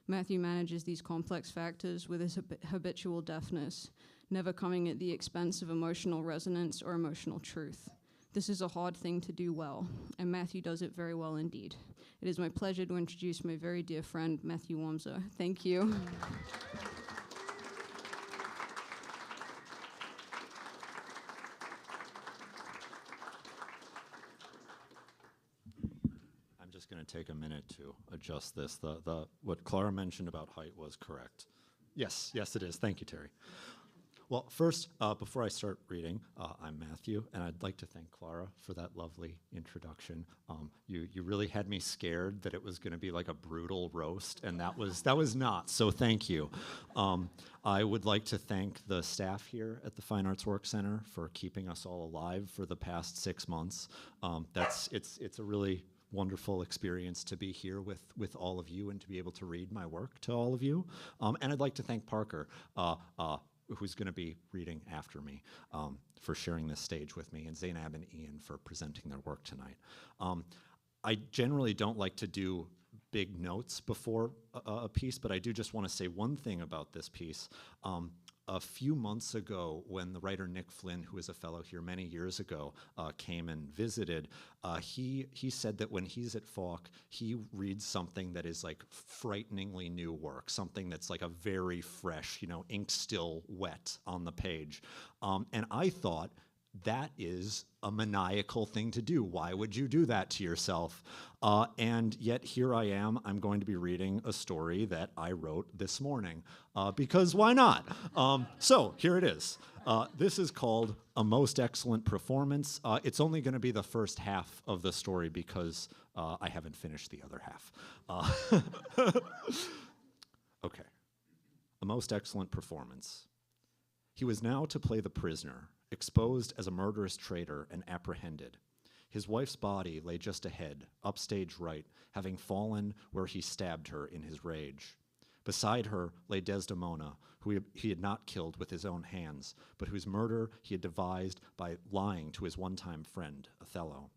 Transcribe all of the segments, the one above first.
Matthew manages these complex factors with his habitual deftness, never coming at the expense of emotional resonance or emotional truth. This is a hard thing to do well, and Matthew does it very well indeed. It is my pleasure to introduce my very dear friend, Matthew Wamser. Thank you. Going to take a minute to adjust this. What Clara mentioned about height was correct. Yes, it is. Thank you, Terry. Well, first, before I start reading, I'm Matthew, and I'd like to thank Clara for that lovely introduction. You really had me scared that it was going to be like a brutal roast, and that was not. So thank you. I would like to thank the staff here at the Fine Arts Work Center for keeping us all alive for the past 6 months. It's a really wonderful experience to be here with all of you and to be able to read my work to all of you. And I'd like to thank Parker, who's going to be reading after me, for sharing this stage with me, and Zainab and Ian for presenting their work tonight. I generally don't like to do big notes before a piece, but I do just want to say one thing about this piece. A few months ago, when the writer Nick Flynn, who is a fellow here many years ago, came and visited, he said that when he's at Falk, he reads something that is like frighteningly new work, something that's like a very fresh, ink still wet on the page. And I thought, that is a maniacal thing to do. Why would you do that to yourself? And yet here I am. I'm going to be reading a story that I wrote this morning, because why not? So here it is. This is called A Most Excellent Performance. It's only going to be the first half of the story because I haven't finished the other half. Okay. A Most Excellent Performance. He was now to play the prisoner, exposed as a murderous traitor and apprehended. His wife's body lay just ahead, upstage right, having fallen where he stabbed her in his rage. Beside her lay Desdemona, who he had not killed with his own hands, but whose murder he had devised by lying to his one-time friend, Othello.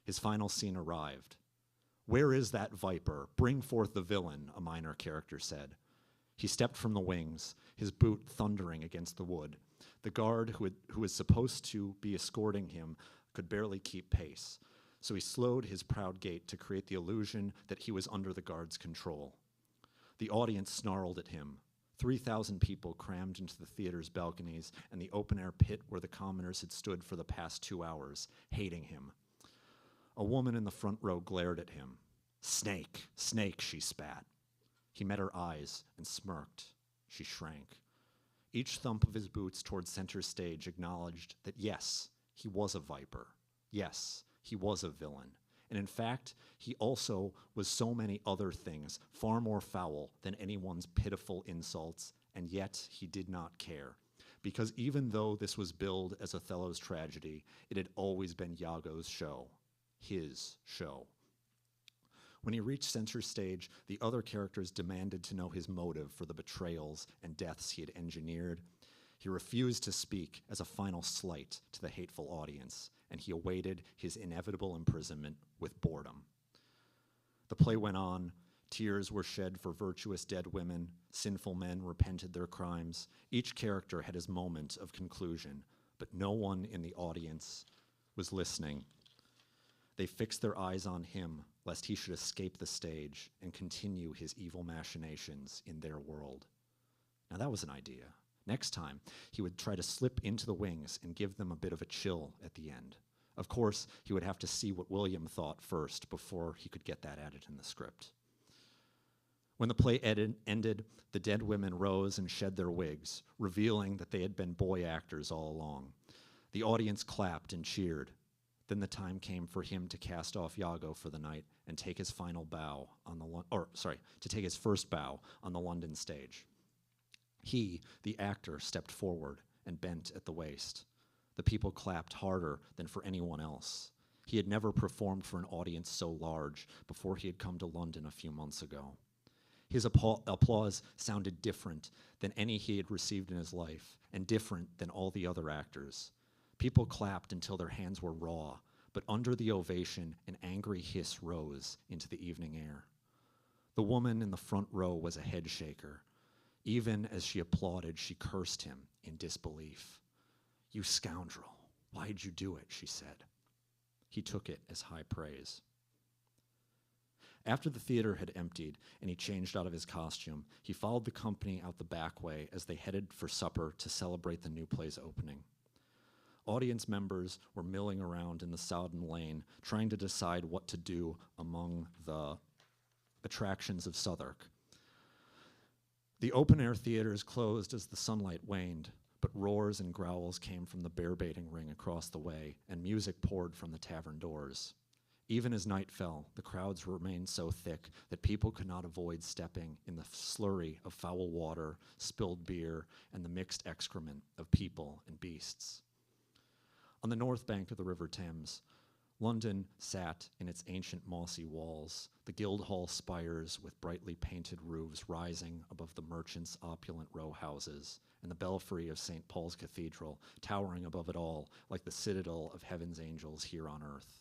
His final scene arrived. "Where is that viper? Bring forth the villain," a minor character said. He stepped from the wings, his boot thundering against the wood. The guard who was supposed to be escorting him could barely keep pace, so he slowed his proud gait to create the illusion that he was under the guard's control. The audience snarled at him. 3,000 people crammed into the theater's balconies and the open-air pit where the commoners had stood for the past 2 hours, hating him. A woman in the front row glared at him. "Snake, snake," she spat. He met her eyes and smirked. She shrank. Each thump of his boots toward center stage acknowledged that yes, he was a viper. Yes, he was a villain. And in fact, he also was so many other things, far more foul than anyone's pitiful insults, and yet he did not care. Because even though this was billed as Othello's tragedy, it had always been Iago's show. His show. When he reached center stage, the other characters demanded to know his motive for the betrayals and deaths he had engineered. He refused to speak as a final slight to the hateful audience, and he awaited his inevitable imprisonment with boredom. The play went on. Tears were shed for virtuous dead women. Sinful men repented their crimes. Each character had his moment of conclusion, but no one in the audience was listening. They fixed their eyes on him, lest he should escape the stage and continue his evil machinations in their world. Now that was an idea. Next time, he would try to slip into the wings and give them a bit of a chill at the end. Of course, he would have to see what William thought first before he could get that added in the script. When the play ended, the dead women rose and shed their wigs, revealing that they had been boy actors all along. The audience clapped and cheered. Then the time came for him to cast off Iago for the night and take his final bow on to take his first bow on the London stage. He, the actor, stepped forward and bent at the waist. The people clapped harder than for anyone else. He had never performed for an audience so large before he had come to London a few months ago. His applause sounded different than any he had received in his life, and different than all the other actors. People clapped until their hands were raw, but under the ovation, an angry hiss rose into the evening air. The woman in the front row was a head shaker. Even as she applauded, she cursed him in disbelief. "You scoundrel, why'd you do it?" she said. He took it as high praise. After the theater had emptied and he changed out of his costume, he followed the company out the back way as they headed for supper to celebrate the new play's opening. Audience members were milling around in the sodden lane, trying to decide what to do among the attractions of Southwark. The open-air theaters closed as the sunlight waned, but roars and growls came from the bear-baiting ring across the way, and music poured from the tavern doors. Even as night fell, the crowds remained so thick that people could not avoid stepping in the slurry of foul water, spilled beer, and the mixed excrement of people and beasts. On the north bank of the River Thames, London sat in its ancient mossy walls, the Guildhall spires with brightly painted roofs rising above the merchants' opulent row houses, and the belfry of St. Paul's Cathedral towering above it all like the citadel of heaven's angels here on earth.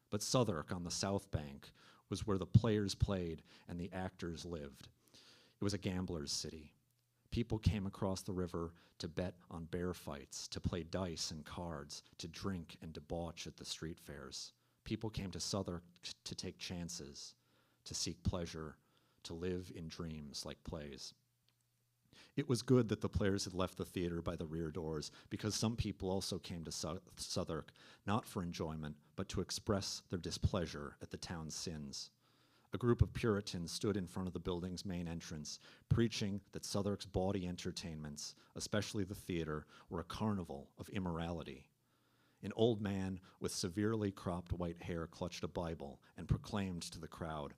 But Southwark, on the south bank, was where the players played and the actors lived. It was a gambler's city. People came across the river to bet on bear fights, to play dice and cards, to drink and debauch at the street fairs. People came to Southwark to take chances, to seek pleasure, to live in dreams like plays. It was good that the players had left the theater by the rear doors, because some people also came to Southwark, not for enjoyment, but to express their displeasure at the town's sins. A group of Puritans stood in front of the building's main entrance, preaching that Southwark's bawdy entertainments, especially the theater, were a carnival of immorality. An old man with severely cropped white hair clutched a Bible and proclaimed to the crowd,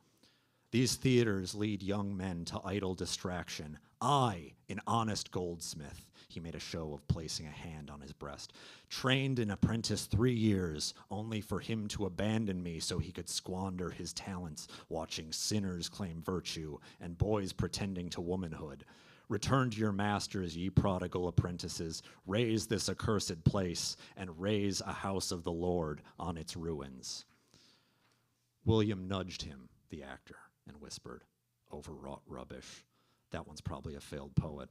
"These theaters lead young men to idle distraction. I, an honest goldsmith," he made a show of placing a hand on his breast, "trained an apprentice 3 years, only for him to abandon me so he could squander his talents watching sinners claim virtue and boys pretending to womanhood. Return to your masters, ye prodigal apprentices. Raise this accursed place, and raise a house of the Lord on its ruins." William nudged him, the actor, and whispered, "Overwrought rubbish. That one's probably a failed poet."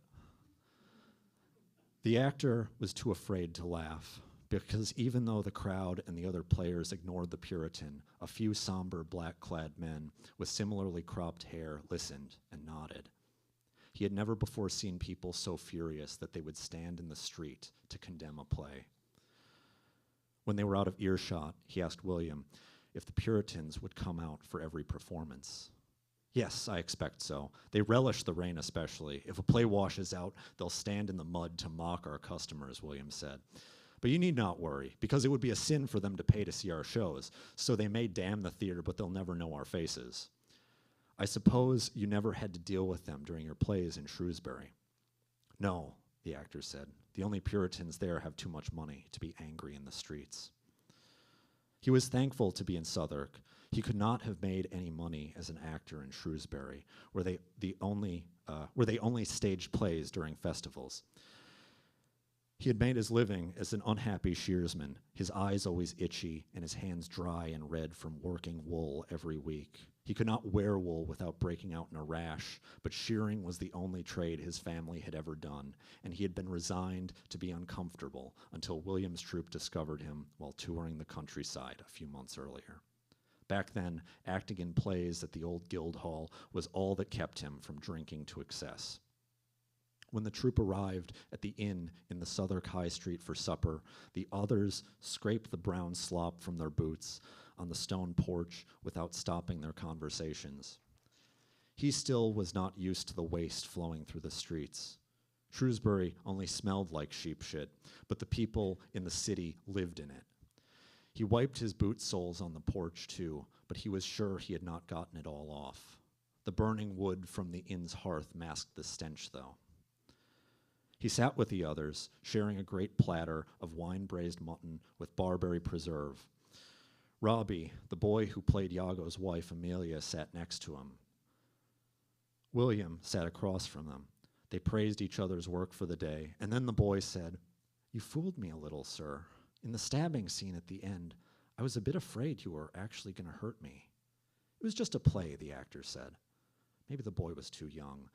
The actor was too afraid to laugh, because even though the crowd and the other players ignored the Puritan, a few somber black-clad men with similarly cropped hair listened and nodded. He had never before seen people so furious that they would stand in the street to condemn a play. When they were out of earshot, he asked William if the Puritans would come out for every performance. "Yes, I expect so. They relish the rain especially. If a play washes out, they'll stand in the mud to mock our customers," William said. "But you need not worry, because it would be a sin for them to pay to see our shows, so they may damn the theater, but they'll never know our faces." "I suppose you never had to deal with them during your plays in Shrewsbury?" "No," the actor said. "The only Puritans there have too much money to be angry in the streets." He was thankful to be in Southwark. He could not have made any money as an actor in Shrewsbury, where they only staged plays during festivals. He had made his living as an unhappy shearsman, his eyes always itchy and his hands dry and red from working wool every week. He could not wear wool without breaking out in a rash, but shearing was the only trade his family had ever done, and he had been resigned to be uncomfortable until William's troupe discovered him while touring the countryside a few months earlier. Back then, acting in plays at the old Guildhall was all that kept him from drinking to excess. When the troupe arrived at the inn in the Southwark High Street for supper, the others scraped the brown slop from their boots on the stone porch without stopping their conversations. He still was not used to the waste flowing through the streets. Shrewsbury only smelled like sheep shit, but the people in the city lived in it. He wiped his boot soles on the porch too, but he was sure he had not gotten it all off. The burning wood from the inn's hearth masked the stench, though. He sat with the others, sharing a great platter of wine-braised mutton with barberry preserve. Robbie, the boy who played Iago's wife, Amelia, sat next to him. William sat across from them. They praised each other's work for the day, and then the boy said, "You fooled me a little, sir. In the stabbing scene at the end, I was a bit afraid you were actually going to hurt me." "It was just a play," the actor said. Maybe the boy was too young,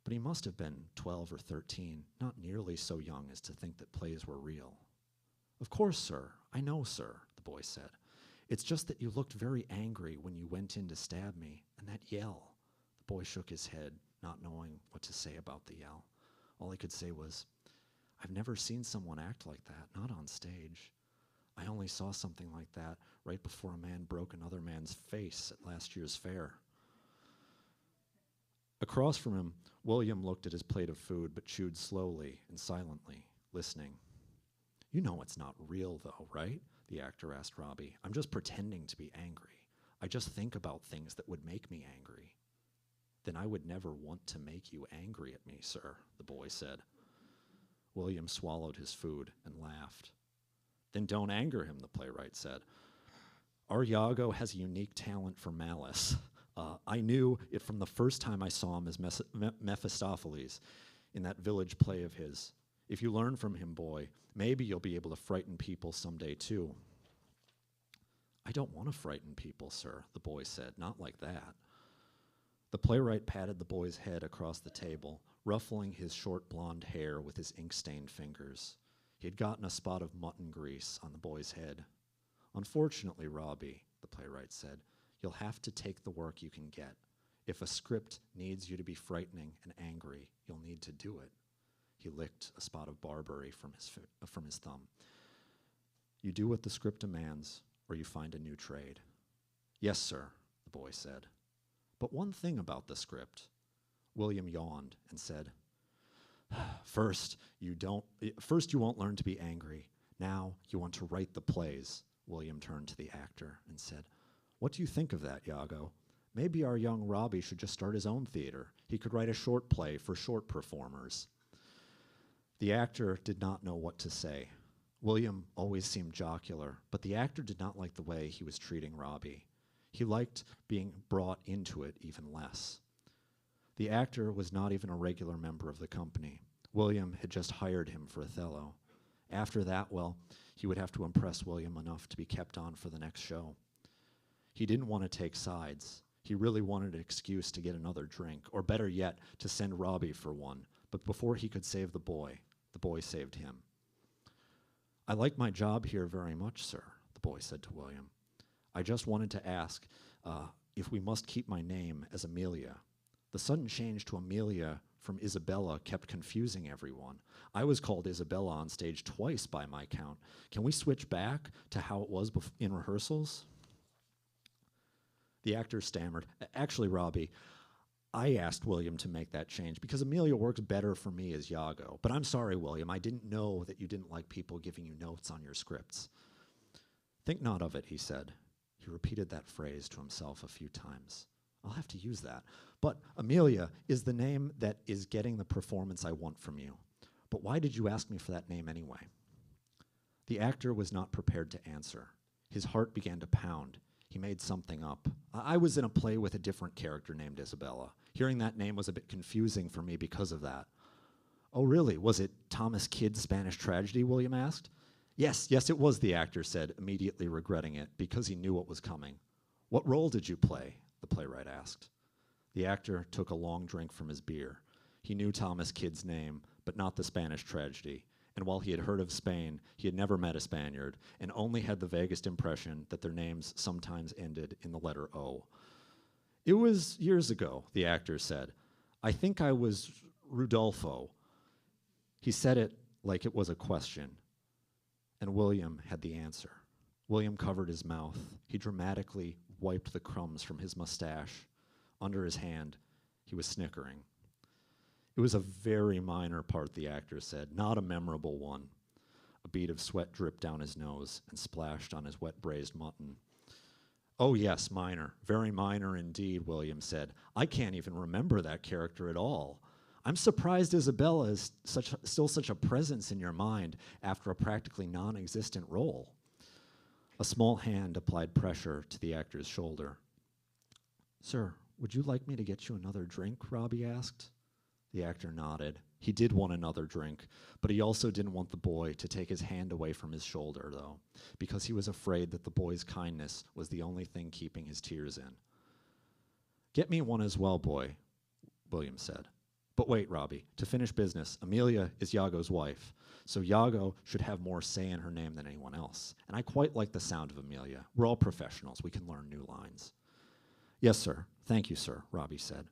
but he must have been 12 or 13, not nearly so young as to think that plays were real. Of course, sir. I know, sir, the boy said. It's just that you looked very angry when you went in to stab me, and that yell. The boy shook his head, not knowing what to say about the yell. All he could say was, I've never seen someone act like that, not on stage. I only saw something like that right before a man broke another man's face at last year's fair. Across from him, William looked at his plate of food, but chewed slowly and silently, listening. You know it's not real, though, right? The actor asked Robbie. I'm just pretending to be angry. I just think about things that would make me angry. Then I would never want to make you angry at me, sir, the boy said. William swallowed his food and laughed. Then don't anger him, the playwright said. Our Iago has a unique talent for malice. I knew it from the first time I saw him as Mephistopheles in that village play of his. If you learn from him, boy, maybe you'll be able to frighten people someday, too. I don't want to frighten people, sir, the boy said, not like that. The playwright patted the boy's head across the table, ruffling his short blonde hair with his ink-stained fingers. He had gotten a spot of mutton grease on the boy's head. Unfortunately, Robbie, the playwright said, you'll have to take the work you can get. If a script needs you to be frightening and angry, you'll need to do it. He licked a spot of barberry from his thumb. You do what the script demands, or you find a new trade. Yes, sir, the boy said. But one thing about the script. William yawned and said, First, you won't learn to be angry. Now you want to write the plays. William turned to the actor and said, What do you think of that, Iago? Maybe our young Robbie should just start his own theater. He could write a short play for short performers. The actor did not know what to say. William always seemed jocular, but the actor did not like the way he was treating Robbie. He liked being brought into it even less. The actor was not even a regular member of the company. William had just hired him for Othello. After that, well, he would have to impress William enough to be kept on for the next show. He didn't want to take sides. He really wanted an excuse to get another drink, or better yet, to send Robbie for one. But before he could save the boy saved him. I like my job here very much, sir, the boy said to William. I just wanted to ask if we must keep my name as Amelia. The sudden change to Amelia from Isabella kept confusing everyone. I was called Isabella on stage twice by my count. Can we switch back to how it was in rehearsals? The actor stammered, Actually, Robbie, I asked William to make that change because Amelia works better for me as Iago. But I'm sorry, William, I didn't know that you didn't like people giving you notes on your scripts. Think not of it, he said. He repeated that phrase to himself a few times. I'll have to use that. But Amelia is the name that is getting the performance I want from you. But why did you ask me for that name anyway? The actor was not prepared to answer. His heart began to pound. He made something up. I was in a play with a different character named Isabella. Hearing that name was a bit confusing for me because of that. Oh, really? Was it Thomas Kyd's Spanish Tragedy? William asked. Yes, it was, the actor said, immediately regretting it because he knew what was coming. What role did you play? The playwright asked. The actor took a long drink from his beer. He knew Thomas Kyd's name, but not the Spanish Tragedy. And while he had heard of Spain, he had never met a Spaniard and only had the vaguest impression that their names sometimes ended in the letter O. It was years ago, the actor said. I think I was Rudolfo. He said it like it was a question, and William had the answer. William covered his mouth. He dramatically wiped the crumbs from his mustache. Under his hand, he was snickering. It was a very minor part, the actor said, not a memorable one. A bead of sweat dripped down his nose and splashed on his wet braised mutton. Oh yes, minor, very minor indeed, William said. I can't even remember that character at all. I'm surprised Isabella is still such a presence in your mind after a practically non-existent role. A small hand applied pressure to the actor's shoulder. Sir, would you like me to get you another drink? Robbie asked. The actor nodded. He did want another drink, but he also didn't want the boy to take his hand away from his shoulder, though, because he was afraid that the boy's kindness was the only thing keeping his tears in. Get me one as well, boy, William said. But wait, Robbie, to finish business, Amelia is Iago's wife, so Iago should have more say in her name than anyone else. And I quite like the sound of Amelia. We're all professionals. We can learn new lines. Yes, sir. Thank you, sir, Robbie said.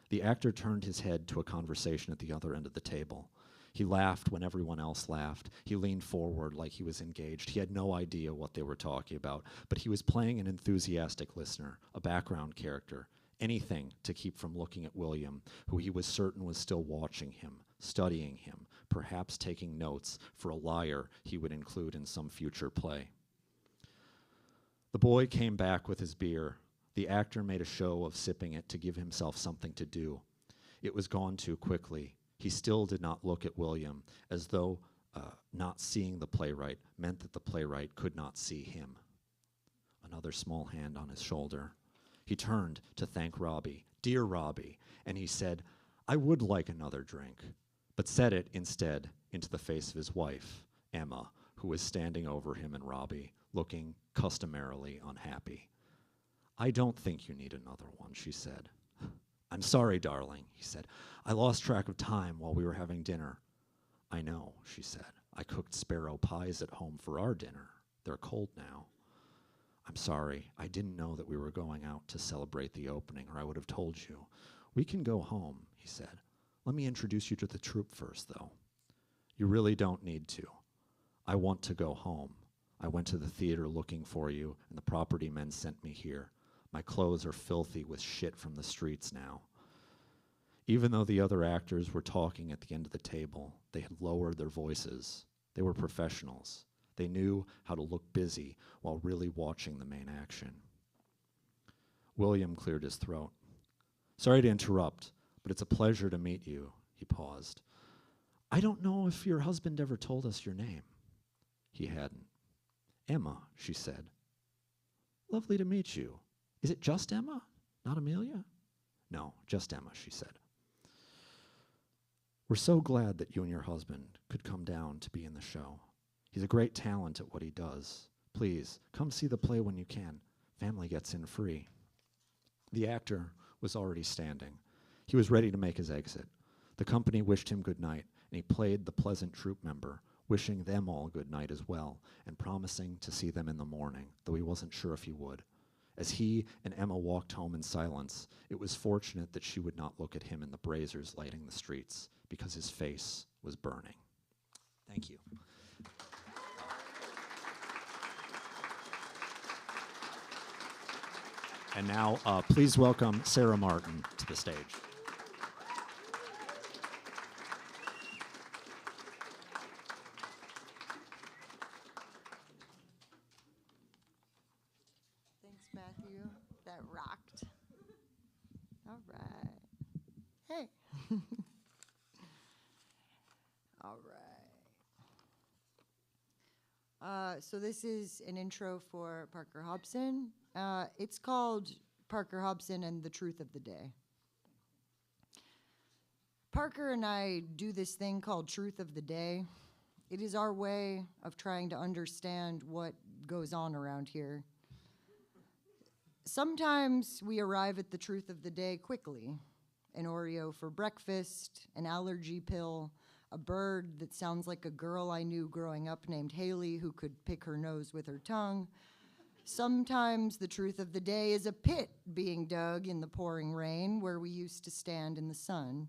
The actor turned his head to a conversation at the other end of the table. He laughed when everyone else laughed. He leaned forward like he was engaged. He had no idea what they were talking about, but he was playing an enthusiastic listener, a background character, anything to keep from looking at William, who he was certain was still watching him, studying him, perhaps taking notes for a liar he would include in some future play. The boy came back with his beer. The actor made a show of sipping it to give himself something to do. It was gone too quickly. He still did not look at William, as though not seeing the playwright meant that the playwright could not see him. Another small hand on his shoulder. He turned to thank Robbie, dear Robbie, and he said, I would like another drink, but said it instead into the face of his wife, Emma, who was standing over him and Robbie, looking customarily unhappy. I don't think you need another one, she said. I'm sorry, darling, he said. I lost track of time while we were having dinner. I know, she said. I cooked sparrow pies at home for our dinner. They're cold now. I'm sorry, I didn't know that we were going out to celebrate the opening, or I would have told you. We can go home, he said. Let me introduce you to the troupe first, though. You really don't need to. I want to go home. I went to the theater looking for you, and the property men sent me here. My clothes are filthy with shit from the streets now. Even though the other actors were talking at the end of the table, they had lowered their voices. They were professionals. They knew how to look busy while really watching the main action. William cleared his throat. Sorry to interrupt, but it's a pleasure to meet you, he paused. I don't know if your husband ever told us your name. He hadn't. Emma, she said. Lovely to meet you. Is it just Emma, not Amelia? No, just Emma, she said. We're so glad that you and your husband could come down to be in the show. He's a great talent at what he does. Please, come see the play when you can. Family gets in free. The actor was already standing. He was ready to make his exit. The company wished him good night, and he played the pleasant troupe member, wishing them all good night as well, and promising to see them in the morning, though he wasn't sure if he would. As he and Emma walked home in silence, it was fortunate that she would not look at him in the braziers lighting the streets, because his face was burning. Thank you. And now, please welcome Sarah Martin to the stage. Thanks, Matthew. That rocked. All right. Hey. All right. So this is an intro for Parker Hobson. It's called Parker Hobson and the Truth of the Day. Parker and I do this thing called Truth of the Day. It is our way of trying to understand what goes on around here. Sometimes we arrive at the truth of the day quickly. An Oreo for breakfast, an allergy pill, a bird that sounds like a girl I knew growing up named Haley who could pick her nose with her tongue. Sometimes the truth of the day is a pit being dug in the pouring rain where we used to stand in the sun.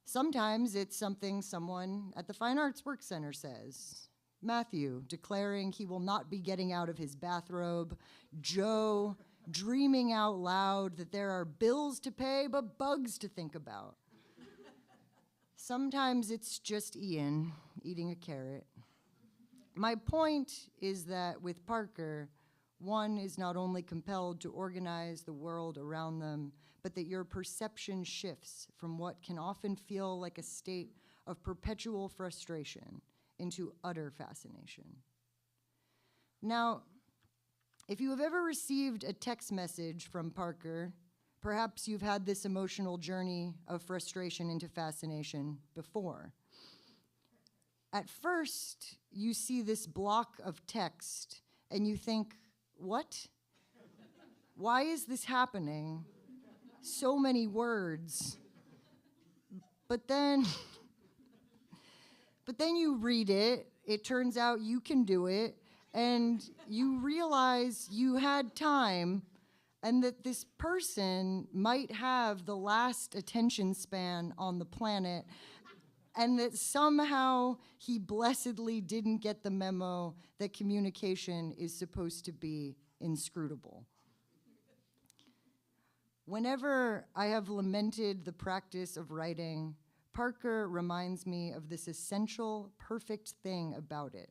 Sometimes it's something someone at the Fine Arts Work Center says. Matthew declaring he will not be getting out of his bathrobe. Joe dreaming out loud that there are bills to pay but bugs to think about. Sometimes it's just Ian eating a carrot. My point is that with Parker, one is not only compelled to organize the world around them, but that your perception shifts from what can often feel like a state of perpetual frustration into utter fascination. Now, if you have ever received a text message from Parker, perhaps you've had this emotional journey of frustration into fascination before. At first, you see this block of text and you think, what? Why is this happening? so many words. But then you read it, it turns out you can do it, and you realize you had time, and that this person might have the last attention span on the planet, and that somehow he blessedly didn't get the memo that communication is supposed to be inscrutable. Whenever I have lamented the practice of writing, Parker reminds me of this essential, perfect thing about it,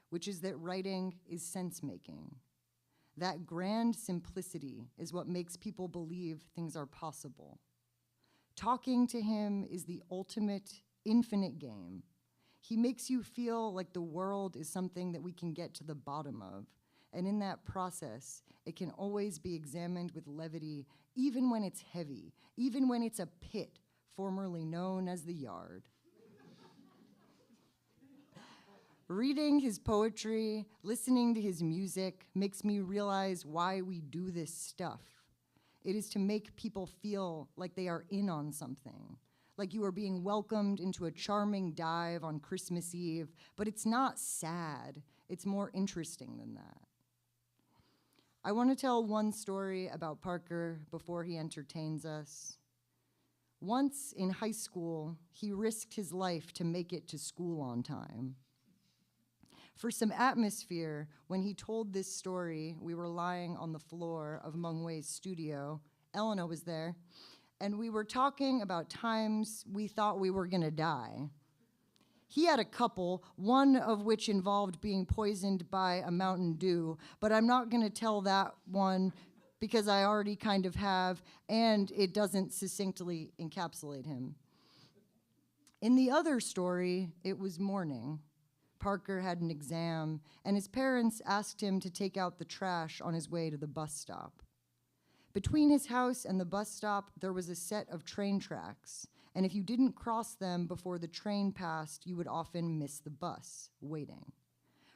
which is that writing is sense-making. That grand simplicity is what makes people believe things are possible. Talking to him is the ultimate, infinite game. He makes you feel like the world is something that we can get to the bottom of. And in that process, it can always be examined with levity, even when it's heavy, even when it's a pit formerly known as the yard. Reading his poetry, listening to his music, makes me realize why we do this stuff. It is to make people feel like they are in on something, like you are being welcomed into a charming dive on Christmas Eve, but it's not sad, it's more interesting than that. I want to tell one story about Parker before he entertains us. Once in high school, he risked his life to make it to school on time. For some atmosphere, when he told this story, we were lying on the floor of Mung Wei's studio. Elena was there, and we were talking about times we thought we were gonna die. He had a couple, one of which involved being poisoned by a Mountain Dew, but I'm not gonna tell that one because I already kind of have, and it doesn't succinctly encapsulate him. In the other story, it was morning. Parker had an exam, and his parents asked him to take out the trash on his way to the bus stop. Between his house and the bus stop, there was a set of train tracks, and if you didn't cross them before the train passed, you would often miss the bus, waiting.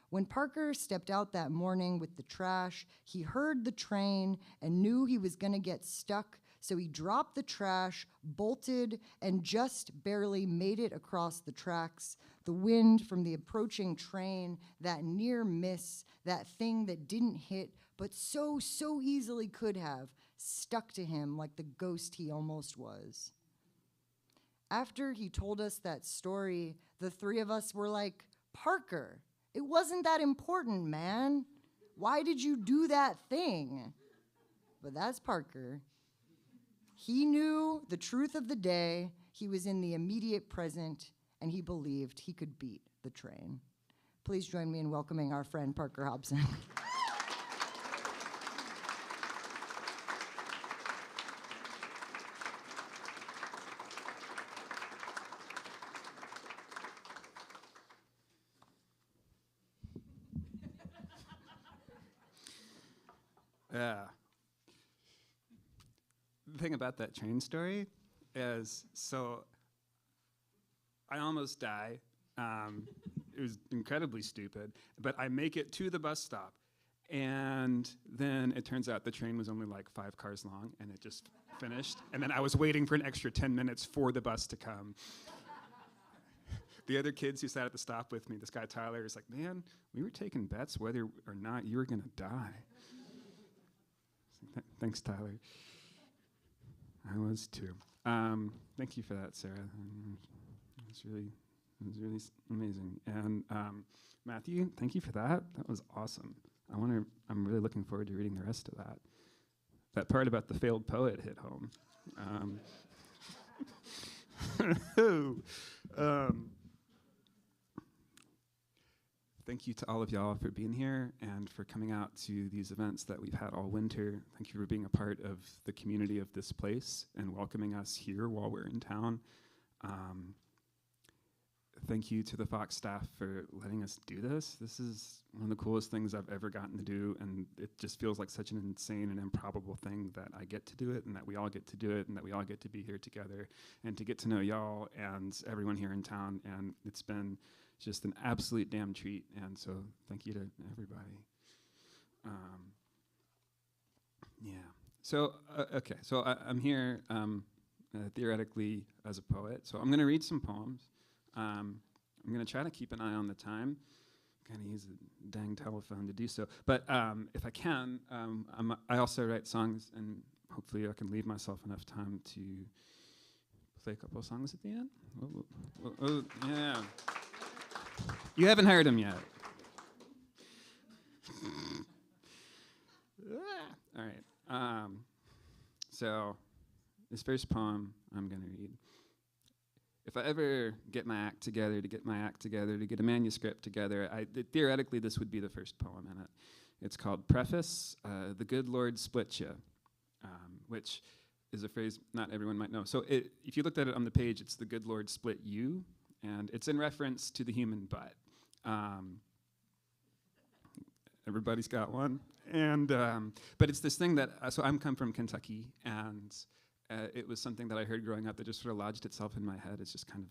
When Parker stepped out that morning with the trash, he heard the train and knew he was gonna get stuck, so he dropped the trash, bolted, and just barely made it across the tracks. The wind from the approaching train, that near miss, that thing that didn't hit, but so easily could have, stuck to him like the ghost he almost was. After he told us that story, the three of us were like, Parker, it wasn't that important, man. Why did you do that thing? But that's Parker. He knew the truth of the day, he was in the immediate present, and he believed he could beat the train. Please join me in welcoming our friend Parker Hobson. Yeah. The thing about that train story is, so I almost die. It was incredibly stupid, but I make it to the bus stop, and then it turns out the train was only like 5 cars long, and it just finished, and then I was waiting for an extra 10 minutes for the bus to come. The other kids who sat at the stop with me, this guy Tyler, is like, man, we were taking bets whether or not you were gonna die. Thanks, Tyler. I was too. Thank you for that, Sarah. It was really amazing. And Matthew, thank you for that. That was awesome. I'm really looking forward to reading the rest of that. That part about the failed poet hit home. Thank you to all of y'all for being here and for coming out to these events that we've had all winter. Thank you for being a part of the community of this place and welcoming us here while we're in town. Thank you to the Fox staff for letting us do this. This is one of the coolest things I've ever gotten to do, and it just feels like such an insane and improbable thing that I get to do it, and that we all get to do it, and that we all get to be here together, and to get to know y'all and everyone here in town, and it's been just an absolute damn treat, and so thank you to everybody. Yeah, So, okay, so I'm here theoretically as a poet. So I'm going to read some poems. I'm going to try to keep an eye on the time. I'm going to use a dang telephone to do so. But if I can, I also write songs, and hopefully I can leave myself enough time to play a couple of songs at the end. Oh, yeah. You haven't heard them yet. All right. So this first poem I'm going to read. If I ever get my act together, to get a manuscript together, theoretically this would be the first poem in it. It's called Preface, The Good Lord Split Ya, which is a phrase not everyone might know. So if you looked at it on the page, it's The Good Lord Split You, and it's in reference to the human butt. Everybody's got one. And but it's this thing that, so I'm come from Kentucky, and it was something that I heard growing up that just sort of lodged itself in my head. It's just kind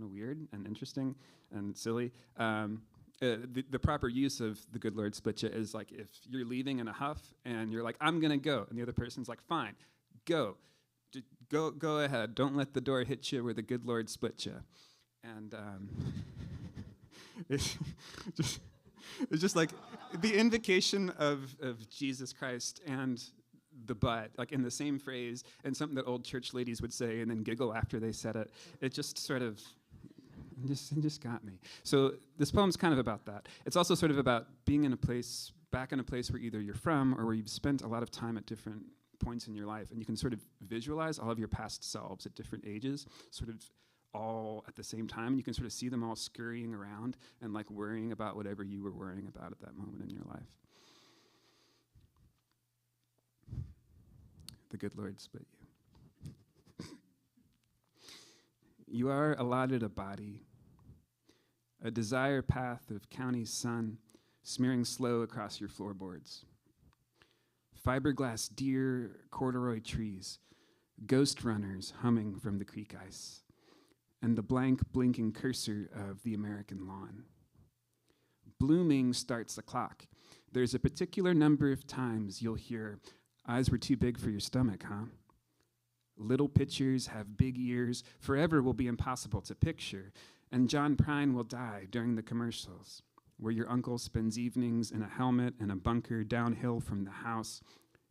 of weird and interesting and silly. The proper use of the good Lord split ya is like if you're leaving in a huff and you're like, I'm gonna go, and the other person's like, fine, go. Go ahead. Don't let the door hit you where the good Lord split ya. And it's just like the invocation of Jesus Christ and the butt, like in the same phrase, and something that old church ladies would say and then giggle after they said it. It just sort of, it just got me. So this poem's kind of about that. It's also sort of about being in a place, back in a place where either you're from or where you've spent a lot of time at different points in your life, and you can sort of visualize all of your past selves at different ages, sort of all at the same time, and you can sort of see them all scurrying around and like worrying about whatever you were worrying about at that moment in your life. The good Lord split you. You are allotted a body, a desire path of county sun smearing slow across your floorboards. Fiberglass deer, corduroy trees, ghost runners humming from the creek ice, and the blank blinking cursor of the American lawn. Blooming starts the clock. There's a particular number of times you'll hear, eyes were too big for your stomach, huh? Little pitchers have big ears, forever will be impossible to picture, and John Prine will die during the commercials, where your uncle spends evenings in a helmet and a bunker downhill from the house,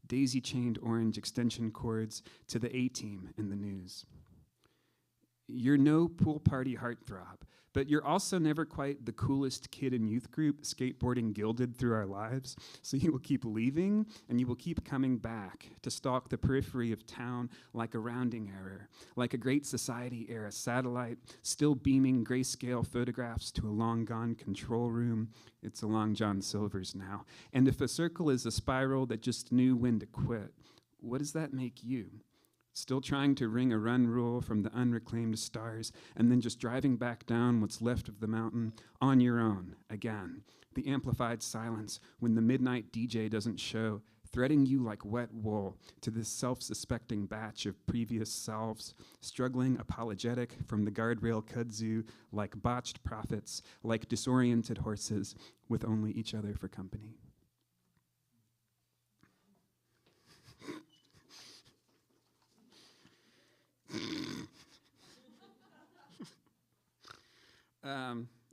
daisy-chained orange extension cords to the A-team in the news. You're no pool party heartthrob, but you're also never quite the coolest kid in youth group, skateboarding gilded through our lives. So you will keep leaving, and you will keep coming back to stalk the periphery of town like a rounding error, like a Great Society-era satellite, still beaming grayscale photographs to a long-gone control room. It's along John Silver's now. And if a circle is a spiral that just knew when to quit, what does that make you? Still trying to wring a run rule from the unreclaimed stars, and then just driving back down what's left of the mountain on your own, again. The amplified silence when the midnight DJ doesn't show, threading you like wet wool to this self-suspecting batch of previous selves, struggling apologetic from the guardrail kudzu, like botched prophets, like disoriented horses, with only each other for company.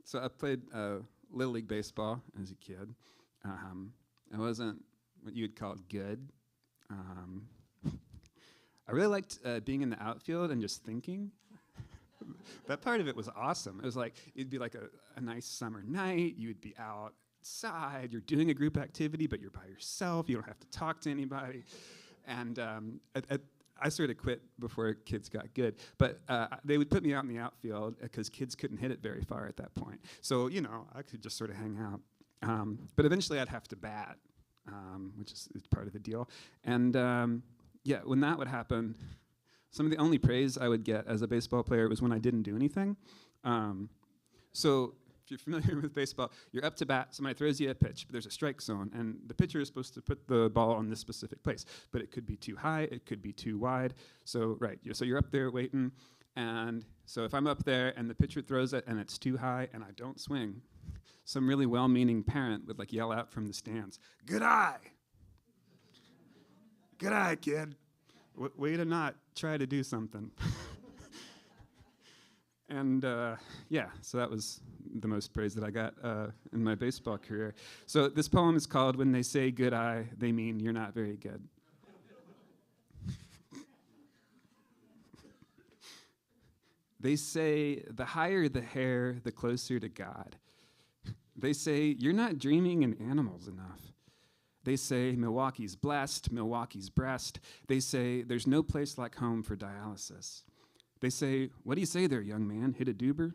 So I played Little League Baseball as a kid. I wasn't what you would call good. I really liked being in the outfield and just thinking. That part of it was awesome. It was like, it'd be like a nice summer night. You would be outside. You're doing a group activity, but you're by yourself. You don't have to talk to anybody. And I sort of quit before kids got good, but they would put me out in the outfield because kids couldn't hit it very far at that point. So, you know, I could just sort of hang out. But eventually I'd have to bat, which is part of the deal. And yeah, when that would happen, some of the only praise I would get as a baseball player was when I didn't do anything. So if you're familiar with baseball, you're up to bat, somebody throws you a pitch, but there's a strike zone, and the pitcher is supposed to put the ball on this specific place, but it could be too high, it could be too wide. So, so you're up there waiting, and so if I'm up there and the pitcher throws it and it's too high and I don't swing, some really well-meaning parent would like yell out from the stands, "Good eye!" Good eye, kid. Way to not try to do something. And so that was the most praise that I got in my baseball career. So this poem is called When They Say Good Eye, They Mean You're Not Very Good. They say the higher the hair, the closer to God. They say you're not dreaming in animals enough. They say Milwaukee's blessed, Milwaukee's breast. They say there's no place like home for dialysis. They say, what do you say there, young man, hit a doober?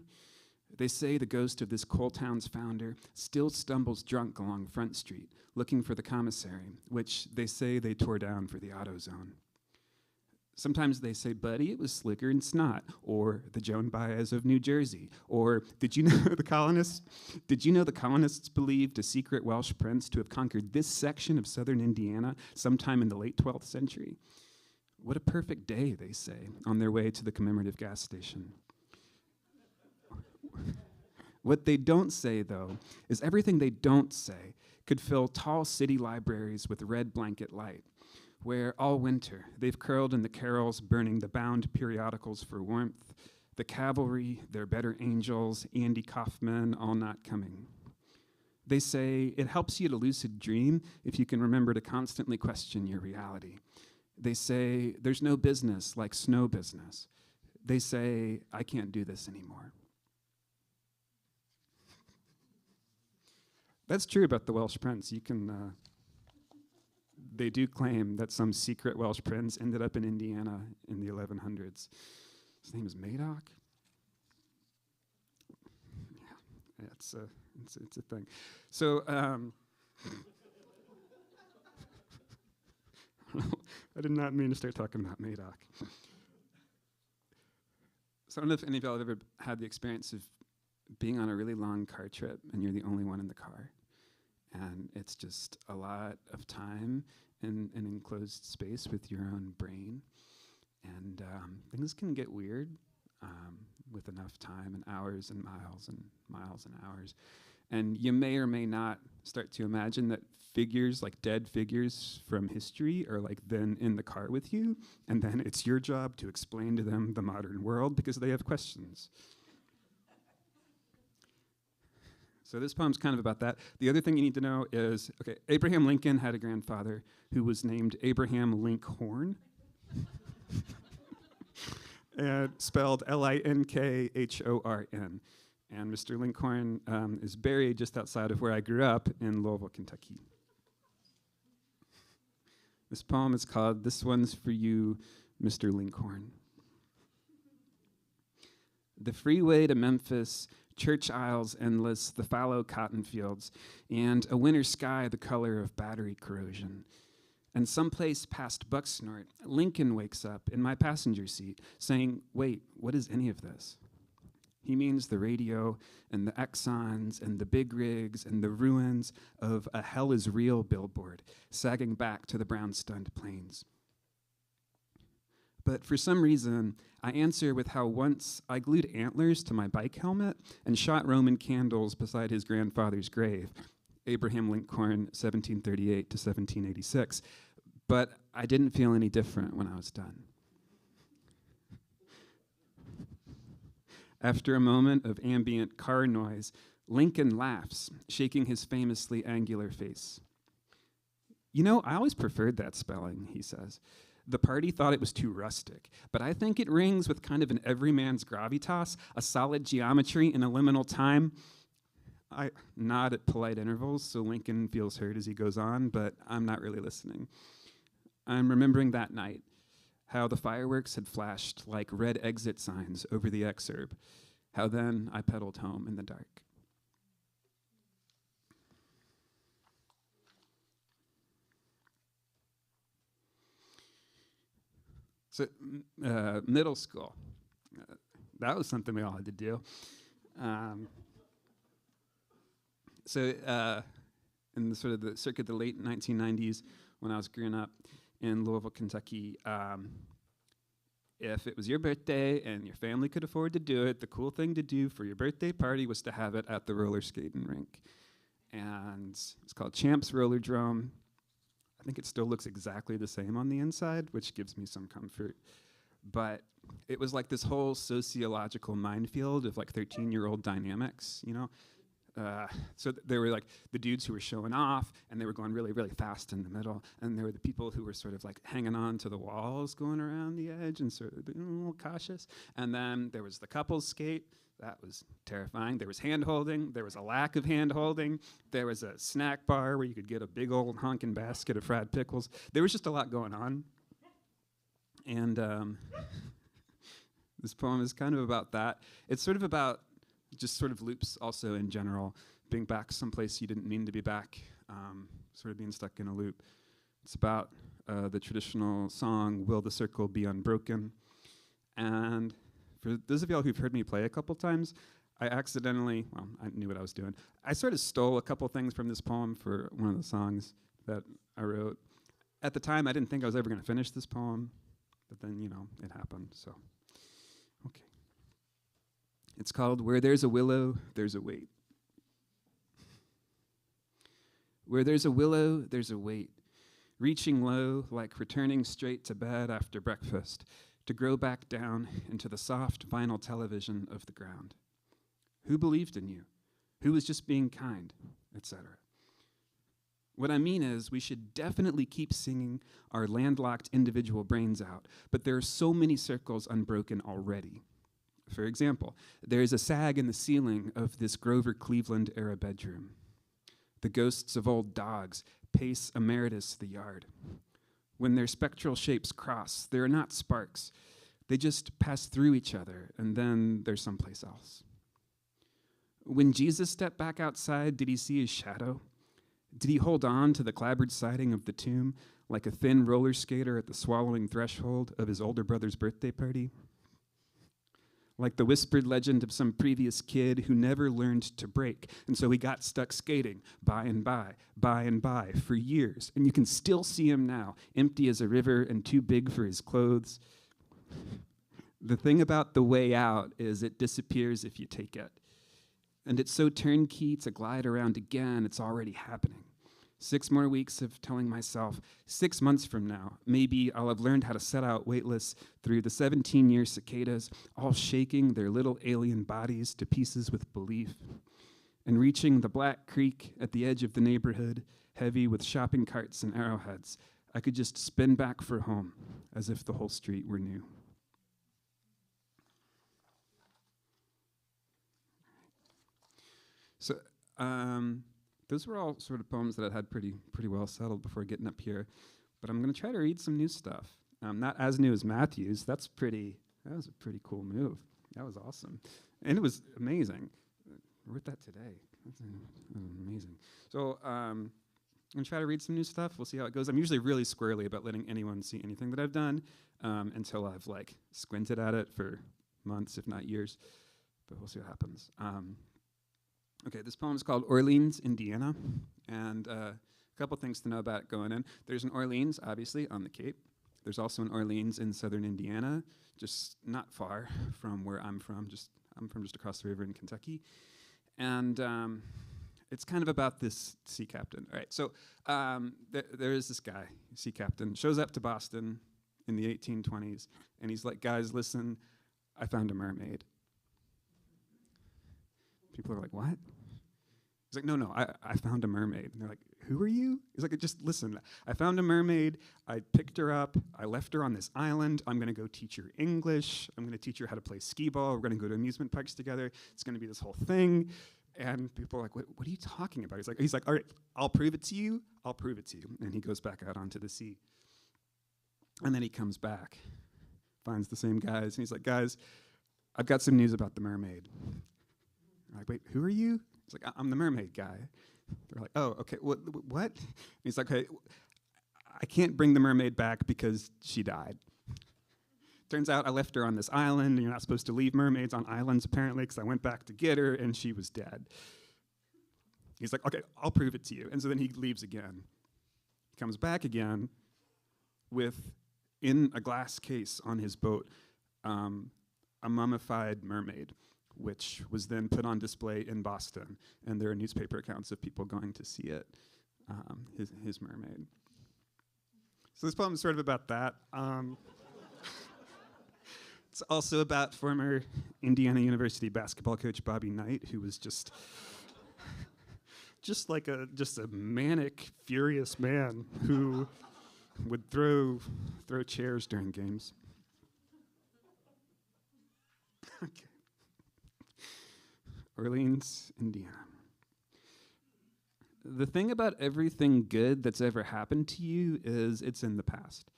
They say the ghost of this coal town's founder still stumbles drunk along Front Street, looking for the commissary, which they say they tore down for the AutoZone. Sometimes they say, buddy, it was slicker and snot, or the Joan Baez of New Jersey, or did you know the colonists? Did you know the colonists believed a secret Welsh prince to have conquered this section of southern Indiana sometime in the late 12th century? What a perfect day, they say, on their way to the commemorative gas station. What they don't say, though, is everything they don't say could fill tall city libraries with red blanket light, where all winter they've curled in the carols burning the bound periodicals for warmth, the cavalry, their better angels, Andy Kaufman, all not coming. They say it helps you to lucid dream if you can remember to constantly question your reality. They say there's no business like snow business. They say I can't do this anymore. That's true about the Welsh prince. You can... They do claim that some secret Welsh prince ended up in Indiana in the 1100s. His name is Madoc. Yeah, it's a thing. So I did not mean to start talking about Madoc. So I don't know if any of y'all have ever had the experience of being on a really long car trip and you're the only one in the car. And it's just a lot of time in an enclosed space with your own brain. And things can get weird with enough time and hours and miles and miles and hours. And you may or may not start to imagine that figures, like dead figures from history, are like then in the car with you. And then it's your job to explain to them the modern world because they have questions. So this poem's kind of about that. The other thing you need to know is, okay, Abraham Lincoln had a grandfather who was named Abraham Linkhorn, and spelled Linkhorn. And Mr. Linkhorn is buried just outside of where I grew up in Louisville, Kentucky. This poem is called This One's for You, Mr. Linkhorn. The freeway to Memphis, church aisles endless, the fallow cotton fields, and a winter sky the color of battery corrosion. And someplace past Bucksnort, Lincoln wakes up in my passenger seat, saying, wait, what is any of this? He means the radio and the Exxons and the big rigs and the ruins of a hell is real billboard sagging back to the brown-stunned plains. But for some reason, I answer with how once I glued antlers to my bike helmet and shot Roman candles beside his grandfather's grave, Abraham Lincoln, 1738 to 1786. But I didn't feel any different when I was done. After a moment of ambient car noise, Lincoln laughs, shaking his famously angular face. You know, I always preferred that spelling, he says. The party thought it was too rustic, but I think it rings with kind of an everyman's gravitas, a solid geometry in a liminal time. I nod at polite intervals, so Lincoln feels heard as he goes on, but I'm not really listening. I'm remembering that night, how the fireworks had flashed like red exit signs over the exurb, how then I pedaled home in the dark. So, middle school, that was something we all had to do. In the sort of the circa the late 1990s, when I was growing up in Louisville, Kentucky, if it was your birthday and your family could afford to do it, the cool thing to do for your birthday party was to have it at the roller skating rink. And it's called Champs Roller Drum. I I think it still looks exactly the same on the inside, which gives me some comfort. But it was like this whole sociological minefield of like 13-year-old dynamics, you know? So there were like the dudes who were showing off, and they were going really, really fast in the middle. And there were the people who were sort of like hanging on to the walls, going around the edge and sort of being a little cautious. And then there was the couples skate. That was terrifying. There was hand-holding. There was a lack of hand-holding. There was a snack bar where you could get a big old honking basket of fried pickles. There was just a lot going on. And this poem is kind of about that. It's sort of about just sort of loops also in general, being back someplace you didn't mean to be back, sort of being stuck in a loop. It's about the traditional song, Will the Circle Be Unbroken? And for those of y'all who've heard me play a couple times, I accidentally, well, I knew what I was doing. I sort of stole a couple things from this poem for one of the songs that I wrote. At the time, I didn't think I was ever going to finish this poem, but then, you know, it happened, so, okay. It's called Where There's a Willow, There's a Wait. Where there's a willow, there's a wait, reaching low like returning straight to bed after breakfast to grow back down into the soft vinyl television of the ground. Who believed in you? Who was just being kind, etc. What I mean is we should definitely keep singing our landlocked individual brains out, but there are so many circles unbroken already. For example, there is a sag in the ceiling of this Grover Cleveland-era bedroom. The ghosts of old dogs pace emeritus the yard. When their spectral shapes cross, they are not sparks. They just pass through each other, and then they're someplace else. When Jesus stepped back outside, did he see his shadow? Did he hold on to the clapboard siding of the tomb like a thin roller skater at the swallowing threshold of his older brother's birthday party? Like the whispered legend of some previous kid who never learned to break, and so he got stuck skating by and by for years. And you can still see him now, empty as a river and too big for his clothes. The thing about the way out is it disappears if you take it. And it's so turnkey to glide around again, it's already happening. 6 more weeks of telling myself, 6 months from now, maybe I'll have learned how to set out weightless through the 17-year cicadas, all shaking their little alien bodies to pieces with belief, and reaching the black creek at the edge of the neighborhood, heavy with shopping carts and arrowheads, I could just spin back for home, as if the whole street were new. So, those were all sort of poems that I had pretty well settled before getting up here. But I'm going to try to read some new stuff. Not as new as Matthew's. That was a pretty cool move. That was awesome. And it was amazing. I wrote that today. That was amazing. So I'm going to try to read some new stuff. We'll see how it goes. I'm usually really squirrely about letting anyone see anything that I've done until I've like squinted at it for months, if not years. But we'll see what happens. Okay, this poem is called Orleans, Indiana, and a couple things to know about it going in. There's an Orleans, obviously, on the Cape. There's also an Orleans in southern Indiana, just not far from where I'm from. I'm from just across the river in Kentucky. And it's kind of about this sea captain. All right, so there is this guy, sea captain, shows up to Boston in the 1820s, and he's like, guys, listen, I found a mermaid. People are like, what? He's like, no, I found a mermaid. And they're like, who are you? He's like, just listen, I found a mermaid. I picked her up. I left her on this island. I'm going to go teach her English. I'm going to teach her how to play skee ball. We're going to go to amusement parks together. It's going to be this whole thing. And people are like, what are you talking about? He's like, all right, I'll prove it to you. I'll prove it to you. And he goes back out onto the sea. And then he comes back, finds the same guys. And he's like, guys, I've got some news about the mermaid. They're like, wait, who are you? He's like, I'm the mermaid guy. They're like, oh, okay, what? And he's like, okay, I can't bring the mermaid back because she died. Turns out I left her on this island, and you're not supposed to leave mermaids on islands, apparently, because I went back to get her, and she was dead. He's like, okay, I'll prove it to you. And so then he leaves again. He comes back again with, in a glass case on his boat, a mummified mermaid, which was then put on display in Boston. And there are newspaper accounts of people going to see it, his mermaid. So this poem is sort of about that. It's also about former Indiana University basketball coach Bobby Knight, who was just a manic, furious man who would throw chairs during games. Okay. Orleans, Indiana. The thing about everything good that's ever happened to you is it's in the past.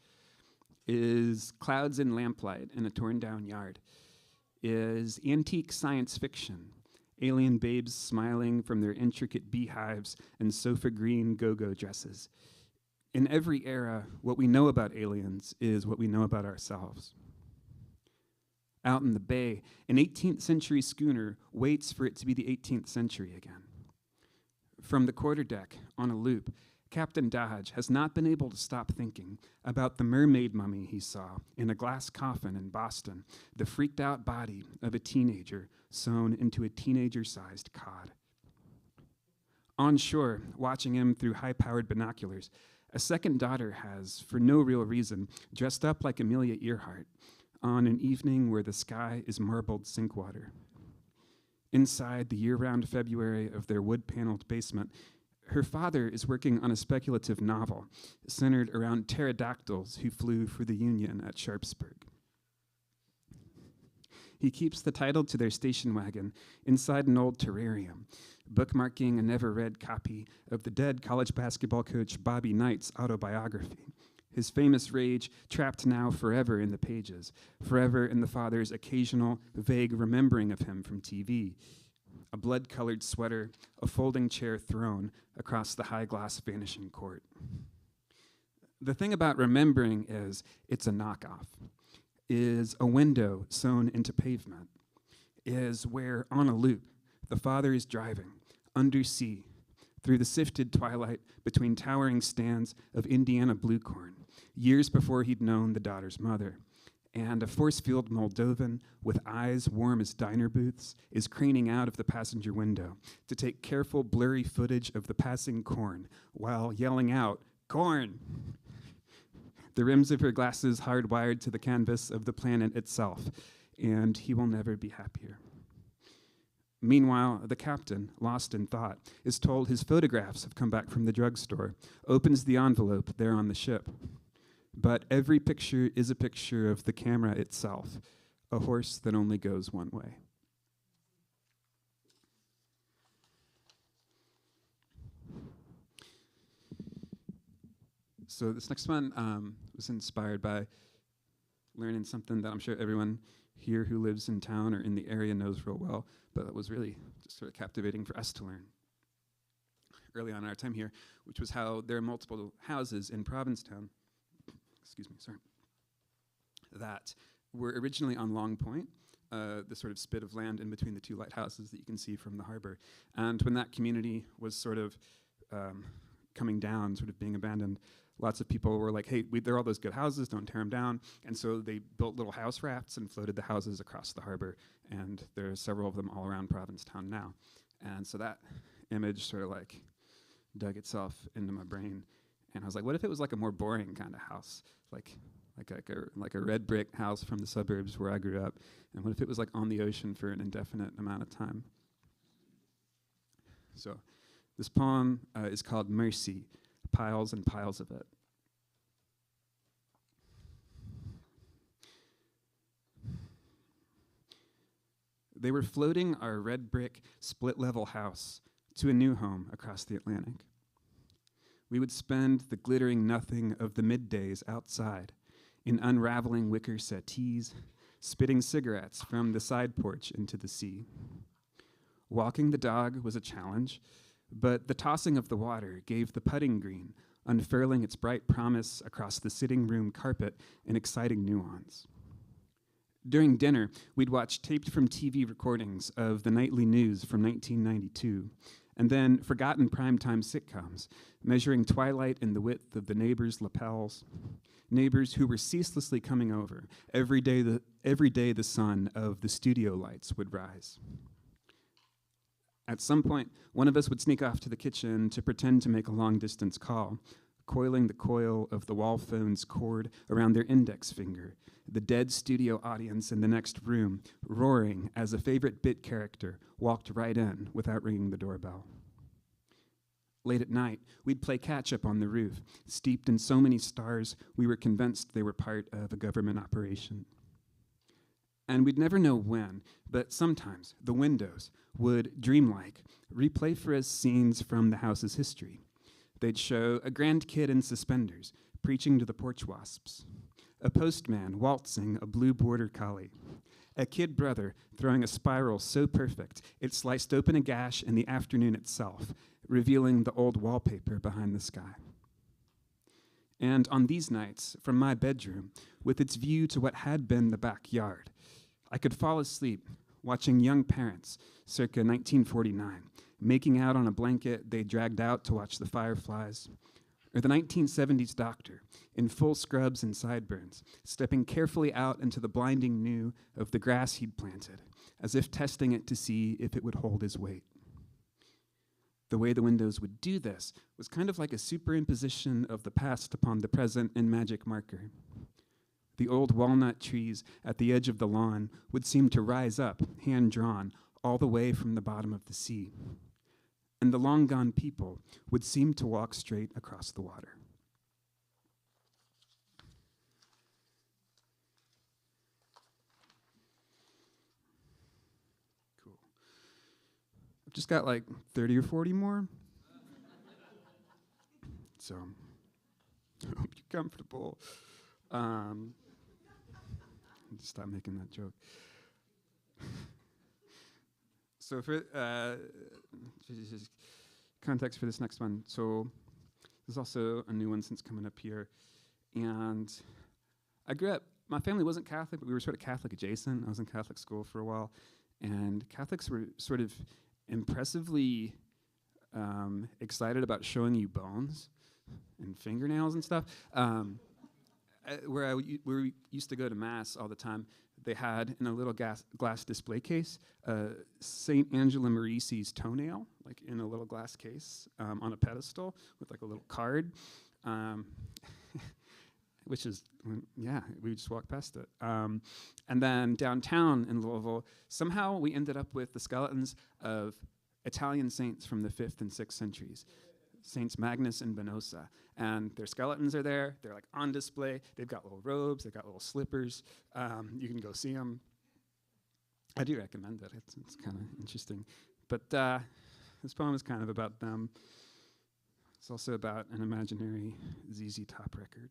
Is clouds in lamplight in a torn down yard. Is antique science fiction. Alien babes smiling from their intricate beehives and sofa green go-go dresses. In every era, what we know about aliens is what we know about ourselves. Out in the bay, an 18th century schooner waits for it to be the 18th century again. From the quarterdeck, on a loop, Captain Dodge has not been able to stop thinking about the mermaid mummy he saw in a glass coffin in Boston, the freaked out body of a teenager sewn into a teenager-sized cod. On shore, watching him through high-powered binoculars, a second daughter has, for no real reason, dressed up like Amelia Earhart on an evening where the sky is marbled sink water. Inside the year-round February of their wood-paneled basement, her father is working on a speculative novel centered around pterodactyls who flew for the Union at Sharpsburg. He keeps the title to their station wagon inside an old terrarium, bookmarking a never-read copy of the dead college basketball coach Bobby Knight's autobiography, his famous rage trapped now forever in the pages, forever in the father's occasional, vague remembering of him from TV. A blood-colored sweater, a folding chair thrown across the high-glass vanishing court. The thing about remembering is it's a knockoff, is a window sewn into pavement, is where, on a loop, the father is driving, undersea, through the sifted twilight between towering stands of Indiana blue corn, years before he'd known the daughter's mother. And a force-field Moldovan with eyes warm as diner booths is craning out of the passenger window to take careful, blurry footage of the passing corn while yelling out, "Corn!" The rims of her glasses hardwired to the canvas of the planet itself, and he will never be happier. Meanwhile, the captain, lost in thought, is told his photographs have come back from the drugstore, opens the envelope there on the ship. But every picture is a picture of the camera itself, a horse that only goes one way. So this next one was inspired by learning something that I'm sure everyone here who lives in town or in the area knows real well, but it was really just sort of captivating for us to learn early on in our time here, which was how there are multiple houses in Provincetown, that were originally on Long Point, the sort of spit of land in between the two lighthouses that you can see from the harbor. And when that community was sort of coming down, sort of being abandoned, lots of people were like, hey, there are all those good houses, don't tear them down. And so they built little house rafts and floated the houses across the harbor. And there are several of them all around Provincetown now. And so that image sort of like dug itself into my brain. And I was like, what if it was like a more boring kind of house? Like a red brick house from the suburbs where I grew up. And what if it was like on the ocean for an indefinite amount of time? So this poem is called Mercy, Piles and Piles of It. They were floating our red brick split-level house to a new home across the Atlantic. We would spend the glittering nothing of the middays outside in unraveling wicker settees, spitting cigarettes from the side porch into the sea. Walking the dog was a challenge, but the tossing of the water gave the putting green, unfurling its bright promise across the sitting room carpet, an exciting nuance. During dinner, we'd watch taped from TV recordings of the nightly news from 1992, and then forgotten primetime sitcoms, measuring twilight in the width of the neighbors' lapels, neighbors who were ceaselessly coming over. Every day the sun of the studio lights would rise. At some point, one of us would sneak off to the kitchen to pretend to make a long-distance call, coiling the coil of the wall phone's cord around their index finger, the dead studio audience in the next room roaring as a favorite bit character walked right in without ringing the doorbell. Late at night, we'd play catch-up on the roof, steeped in so many stars we were convinced they were part of a government operation. And we'd never know when, but sometimes the windows would, dreamlike, replay for us scenes from the house's history. They'd show a grand kid in suspenders preaching to the porch wasps, a postman waltzing a blue border collie, a kid brother throwing a spiral so perfect it sliced open a gash in the afternoon itself, revealing the old wallpaper behind the sky. And on these nights, from my bedroom, with its view to what had been the backyard, I could fall asleep watching young parents, circa 1949, making out on a blanket they dragged out to watch the fireflies, or the 1970s doctor, in full scrubs and sideburns, stepping carefully out into the blinding new of the grass he'd planted, as if testing it to see if it would hold his weight. The way the windows would do this was kind of like a superimposition of the past upon the present in magic marker. The old walnut trees at the edge of the lawn would seem to rise up, hand-drawn, all the way from the bottom of the sea. And the long-gone people would seem to walk straight across the water. Cool. I've just got like 30 or 40 more. So, I hope you're comfortable. Stop making that joke. So for context for this next one, so there's also a new one since coming up here. And I grew up, my family wasn't Catholic, but we were sort of Catholic adjacent. I was in Catholic school for a while. And Catholics were sort of impressively excited about showing you bones and fingernails and stuff. Where we used to go to Mass all the time, they had in a little glass display case St. Angela Merisi's toenail, like in a little glass case on a pedestal with like a little card, which is, yeah, we just walked past it. And then downtown in Louisville, somehow we ended up with the skeletons of Italian saints from the 5th and 6th centuries. Saints Magnus and Venosa. And their skeletons are there. They're like on display. They've got little robes. They've got little slippers. You can go see them. I do recommend it. It's kind of interesting. But this poem is kind of about them. It's also about an imaginary ZZ Top record.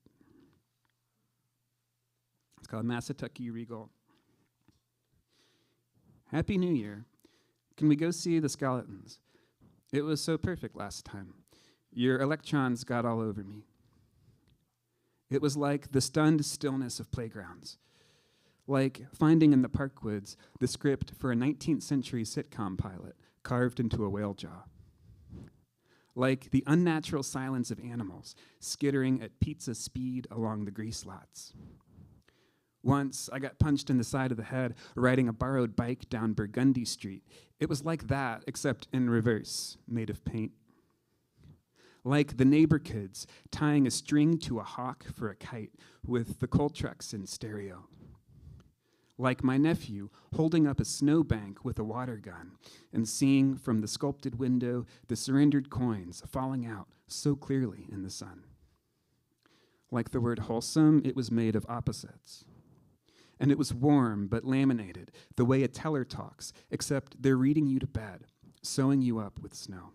It's called Massatucky Regal. Happy New Year. Can we go see the skeletons? It was so perfect last time. Your electrons got all over me. It was like the stunned stillness of playgrounds, like finding in the Parkwoods the script for a 19th century sitcom pilot carved into a whale jaw, like the unnatural silence of animals skittering at pizza speed along the grease lots. Once I got punched in the side of the head riding a borrowed bike down Burgundy Street. It was like that, except in reverse, made of paint. Like the neighbor kids tying a string to a hawk for a kite with the coal trucks in stereo. Like my nephew holding up a snowbank with a water gun and seeing from the sculpted window the surrendered coins falling out so clearly in the sun. Like the word wholesome, it was made of opposites. And it was warm but laminated, the way a teller talks, except they're reading you to bed, sewing you up with snow.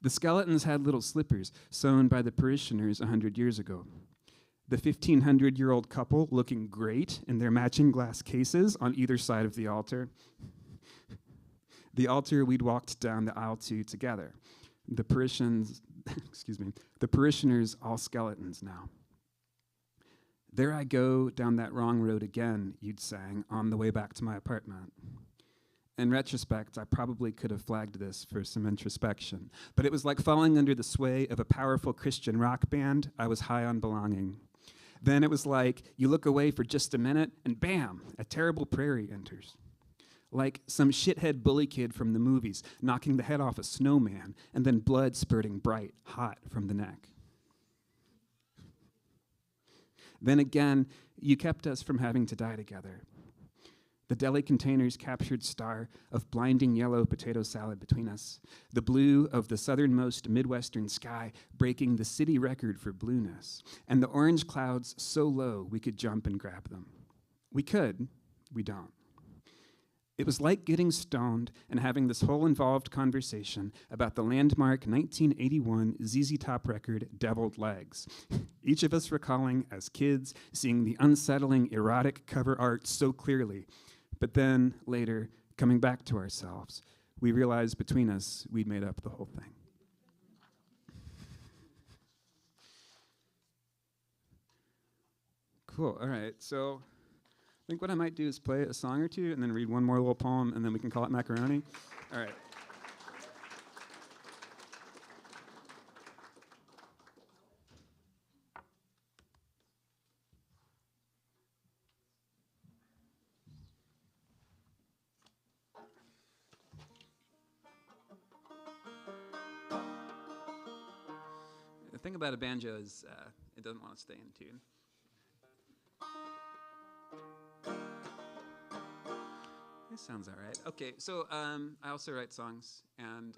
The skeletons had little slippers sewn by the parishioners 100 years ago. The 1,500-year-old couple looking great in their matching glass cases on either side of the altar. The altar we'd walked down the aisle to together. The parishioners all skeletons now. There I go down that wrong road again, you'd sang on the way back to my apartment. In retrospect, I probably could have flagged this for some introspection, but it was like falling under the sway of a powerful Christian rock band. I was high on belonging. Then it was like you look away for just a minute, and bam, a terrible prairie enters. like some shithead bully kid from the movies knocking the head off a snowman and then blood spurting bright, hot from the neck. Then again, you kept us from having to die together. The deli container's captured star of blinding yellow potato salad between us, the blue of the southernmost Midwestern sky breaking the city record for blueness, and the orange clouds so low we could jump and grab them. We could, we don't. It was like getting stoned and having this whole involved conversation about the landmark 1981 ZZ Top record, Deviled Legs. Each of us recalling, as kids, seeing the unsettling, erotic cover art so clearly. But then, later, coming back to ourselves, we realized between us we'd made up the whole thing. Cool, all right, so I think what I might do is play a song or two and then read one more little poem, and then we can call it macaroni. All right. The thing about a banjo is it doesn't want to stay in tune. This sounds all right. Okay, so I also write songs, and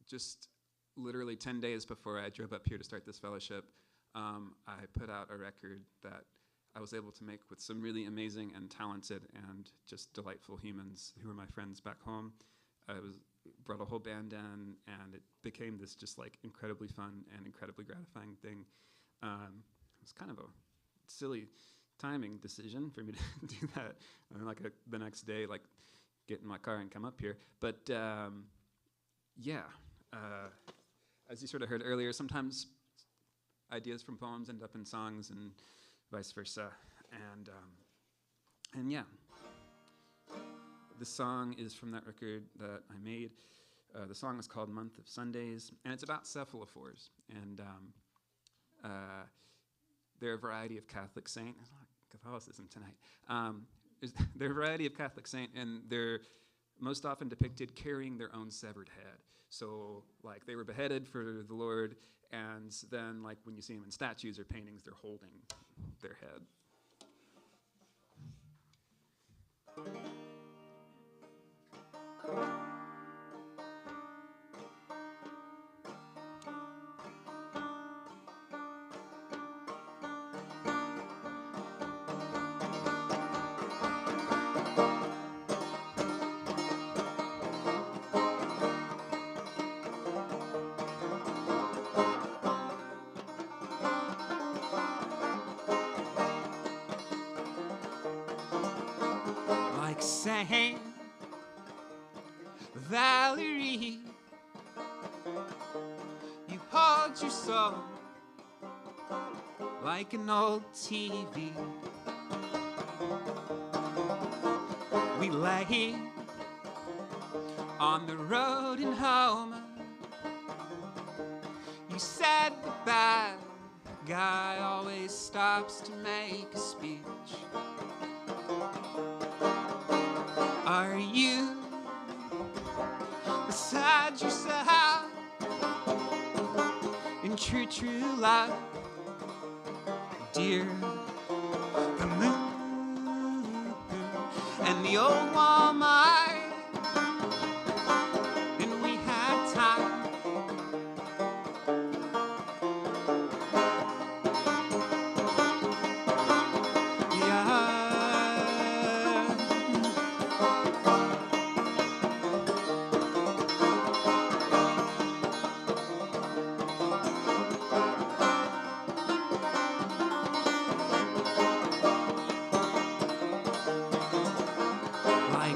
just literally 10 days before I drove up here to start this fellowship, I put out a record that I was able to make with some really amazing and talented and just delightful humans who were my friends back home. Brought a whole band in, and it became this just like incredibly fun and incredibly gratifying thing. It was kind of a silly timing decision for me to do that. The next day, like, get in my car and come up here. But yeah, as you sort of heard earlier, sometimes ideas from poems end up in songs and vice versa. And yeah, the song is from that record that I made. The song is called Month of Sundays, and it's about cephalophores. And there are a variety of Catholic saints. There's a lot of Catholicism tonight. There are a variety of Catholic saints, and they're most often depicted carrying their own severed head. So, like, they were beheaded for the Lord, and then, like, when you see them in statues or paintings, they're holding their head. Saint Valerie, you hold your soul like an old TV. We lay on the road and home. You said the bad guy always stops to make a speech. Are you beside yourself in true, true love, dear? The moon and the old Walmart, and we had time.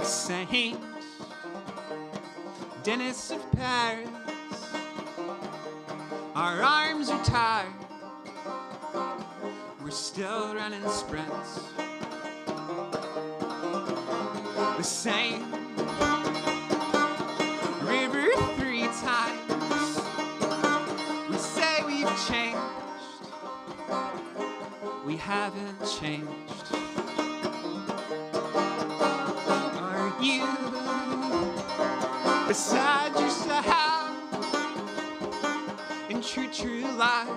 Saint Denis of Paris, our arms are tired, we're still running sprints. The same river 3 times. We say we've changed, we haven't changed. beside your side in true, true life.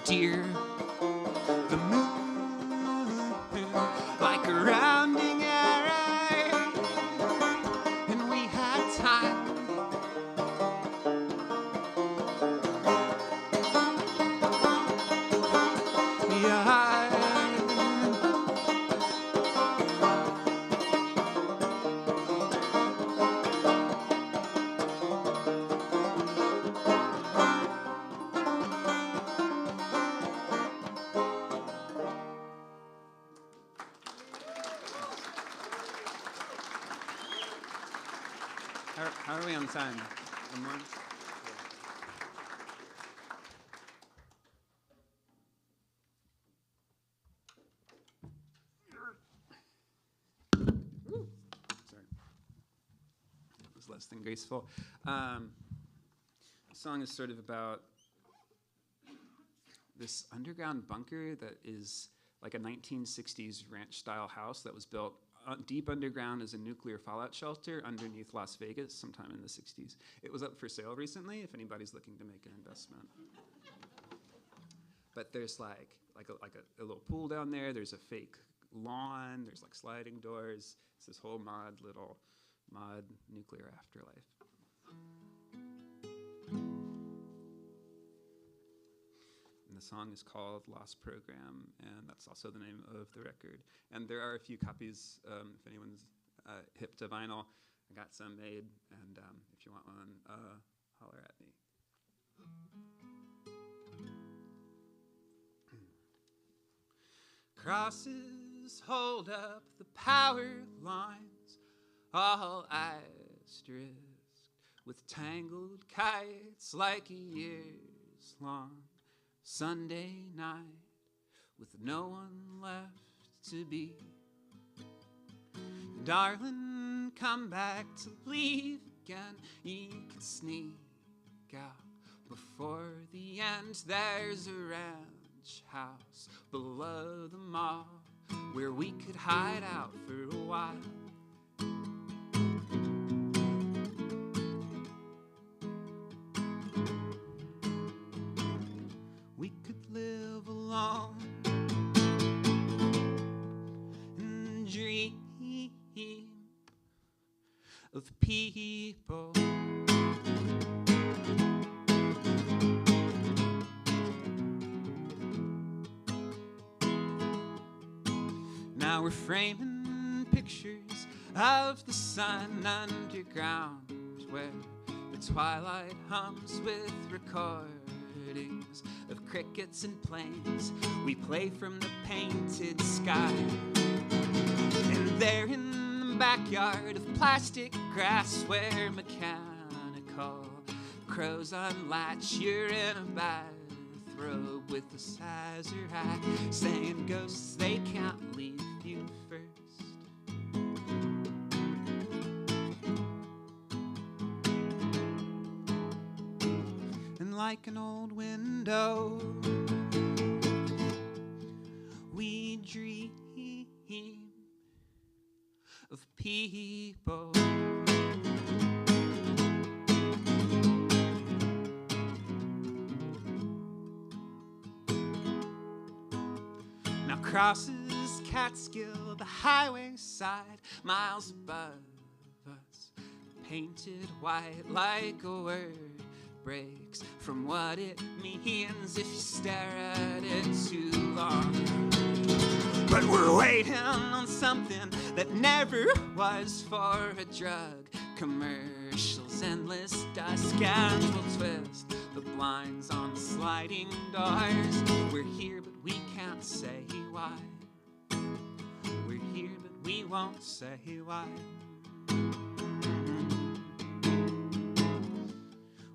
Dear, the moon, like a rounding error, and we had time. How are we on time? One more? Sorry. That was less than graceful. The song is sort of about this underground bunker that is like a 1960s ranch-style house that was built deep underground as a nuclear fallout shelter underneath Las Vegas sometime in the 60s. It was up for sale recently if anybody's looking to make an investment. But there's like a little pool down there. There's a fake lawn. There's like sliding doors. It's this whole little mod nuclear afterlife. And the song is called Lost Program, and that's also the name of the record. And there are a few copies, if anyone's hip to vinyl. I got some made, and if you want one, holler at me. Crosses hold up the power lines, all asterisked with tangled kites like a years long Sunday night with no one left to be. Darling, come back to leave again. You can sneak out before the end. There's a ranch house below the mall where we could hide out for a while. We could live alone and dream of people. Now we're framing pictures of the sun underground, where the twilight hums with recordings of crickets and planes. We play from the painted sky, and there in the backyard of plastic grass where mechanical crows unlatch, you're in a bathrobe with a sizor hat, saying ghosts, they can't leave you first. And like an old window, we dream of people. Now crosses Catskill, the highway side, miles above us, painted white like a word breaks from what it means if you stare at it too long. But we're waiting on something that never was for a drug. Commercials, endless dusk, and we'll twist the blinds on the sliding doors. We're here, but we can't say why. We're here, but we won't say why.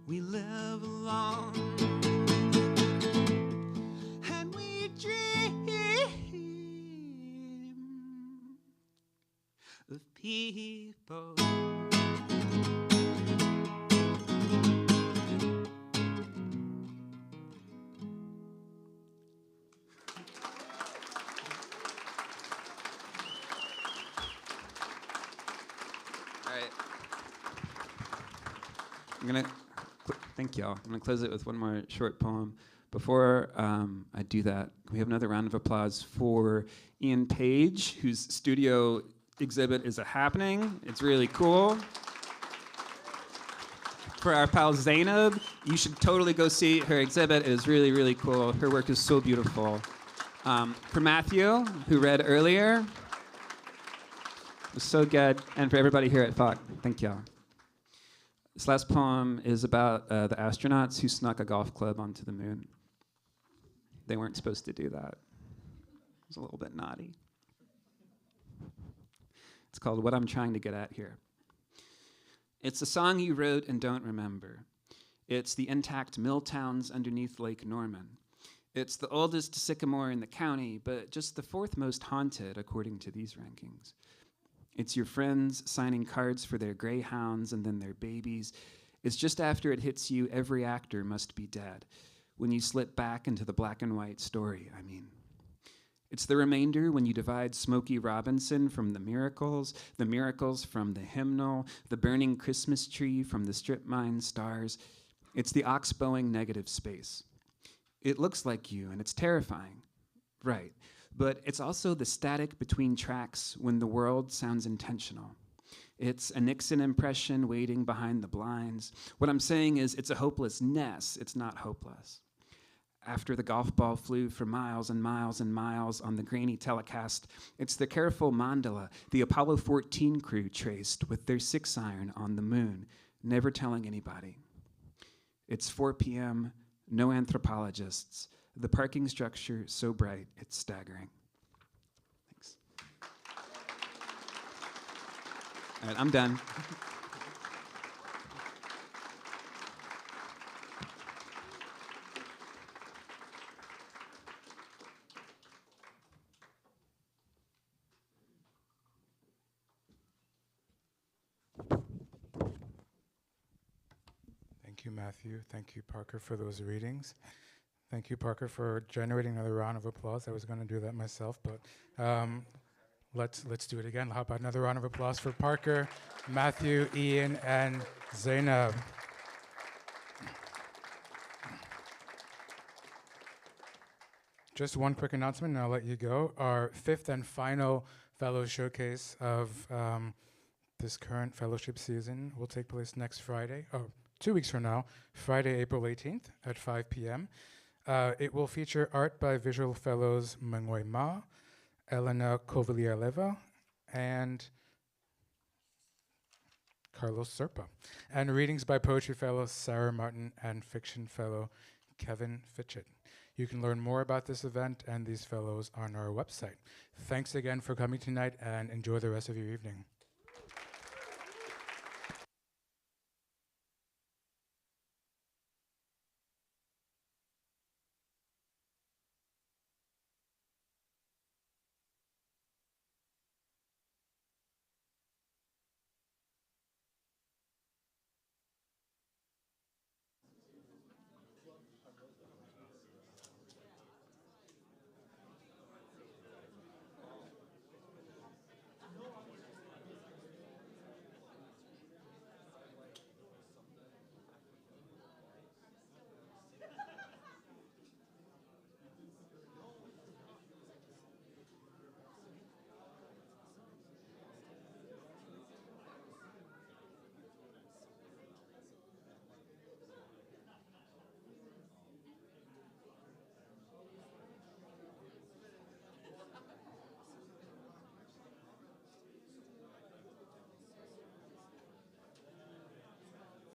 We live alone, and we dream of people. All right. Thank y'all. I'm gonna close it with one more short poem. Before I do that, can we have another round of applause for Ian Page, whose studio exhibit is happening. It's really cool. For our pal Zainab, you should totally go see her exhibit. It is really, really cool. Her work is so beautiful. For Matthew, who read earlier, it was so good. And for everybody here at FOC, thank y'all. This last poem is about the astronauts who snuck a golf club onto the moon. They weren't supposed to do that. It was a little bit naughty. It's called What I'm Trying to Get At Here. It's a song you wrote and don't remember. It's the intact mill towns underneath Lake Norman. It's the oldest sycamore in the county, but just the fourth most haunted according to these rankings. It's your friends signing cards for their greyhounds and then their babies. It's just after it hits you, every actor must be dead. When you slip back into the black and white story, I mean. It's the remainder when you divide Smokey Robinson from the miracles from the hymnal, the burning Christmas tree from the strip mine stars. It's the ox-bowing negative space. It looks like you, and it's terrifying, right? But it's also the static between tracks when the world sounds intentional. It's a Nixon impression waiting behind the blinds. What I'm saying is it's a hopelessness, it's not hopeless. After the golf ball flew for miles and miles and miles on the grainy telecast, it's the careful mandala the Apollo 14 crew traced with their 6-iron on the moon, never telling anybody. It's 4 p.m., no anthropologists, the parking structure so bright it's staggering. Thanks. All right, I'm done. Thank you, Matthew. Thank you, Parker, for those readings. Thank you, Parker, for generating another round of applause. I was going to do that myself, but let's do it again. How about another round of applause for Parker, Matthew, Ian, and Zainab. Just one quick announcement, and I'll let you go. Our 5th and final fellow showcase of this current fellowship season will take place next Friday, 2 weeks from now, Friday, April 18th at 5 p.m. It will feature art by visual fellows Mengwei Ma, Elena Kovalialeva, and Carlos Serpa, and readings by poetry fellow Sarah Martin and fiction fellow Kevin Fitchett. You can learn more about this event and these fellows on our website. Thanks again for coming tonight, and enjoy the rest of your evening.